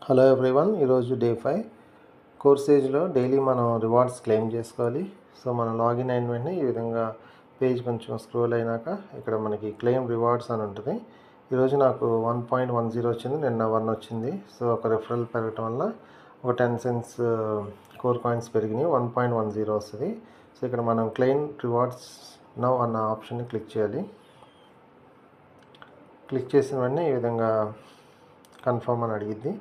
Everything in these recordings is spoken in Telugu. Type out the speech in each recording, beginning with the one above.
హలో ఎవ్రీవన్, ఈరోజు డే 5 కోర్సేజ్లో డైలీ మనం రివార్డ్స్ క్లెయిమ్ చేసుకోవాలి. సో మనం లాగిన్ అయిన వెంటనే ఈ విధంగా పేజ్ కొంచెం స్క్రోల్ అయినాక ఇక్కడ మనకి క్లెయిమ్ రివార్డ్స్ అని ఉంటుంది. ఈరోజు నాకు 1.10 వచ్చింది, నిన్న 1 వచ్చింది. సో ఒక రెఫరల్ పెరగటం వల్ల ఒక 10 సెంట్స్ కోర్ కాయిన్స్ పెరిగినాయి, 1.10 వస్తుంది. సో ఇక్కడ మనం క్లెయిమ్ రివార్డ్స్ నౌ అన్న ఆప్షన్ని క్లిక్ చేయాలి. క్లిక్ చేసిన వెంటనే ఈ విధంగా కన్ఫర్మ్ అని అడిగిద్ది.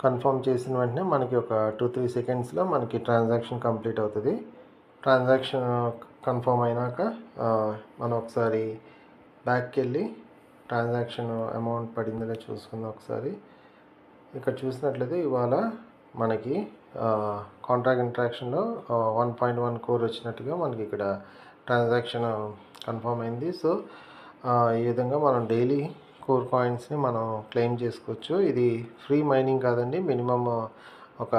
కన్ఫర్మ్ చేసిన వెంటనే మనకి ఒక 2-3 సెకండ్స్లో మనకి ట్రాన్సాక్షన్ కంప్లీట్ అవుతుంది. ట్రాన్సాక్షన్ కన్ఫర్మ్ అయినాక మనం ఒకసారి బ్యాక్కి వెళ్ళి ట్రాన్సాక్షన్ అమౌంట్ పడిందో చూసుకుందాం. ఒకసారి ఇక్కడ చూసినట్లయితే ఇవాళ మనకి కాంట్రాక్ట్ ఇంట్రాక్షన్లో 1.1 కోర్ వచ్చినట్టుగా మనకి ఇక్కడ ట్రాన్సాక్షన్ కన్ఫర్మ్ అయింది. సో ఈ విధంగా మనం డైలీ కోర్ కాయిన్స్ని మనం క్లెయిమ్ చేసుకోవచ్చు. ఇది ఫ్రీ మైనింగ్ కాదండి, మినిమమ్ ఒక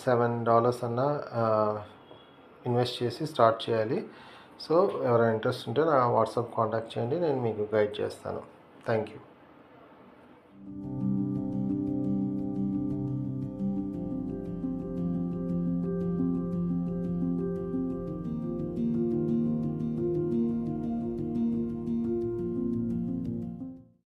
$7 అన్న ఇన్వెస్ట్ చేసి స్టార్ట్ చేయాలి. సో ఎవరైనా ఇంట్రెస్ట్ ఉంటే నా వాట్సాప్ కాంటాక్ట్ చేయండి, నేను మీకు గైడ్ చేస్తాను. Thank you.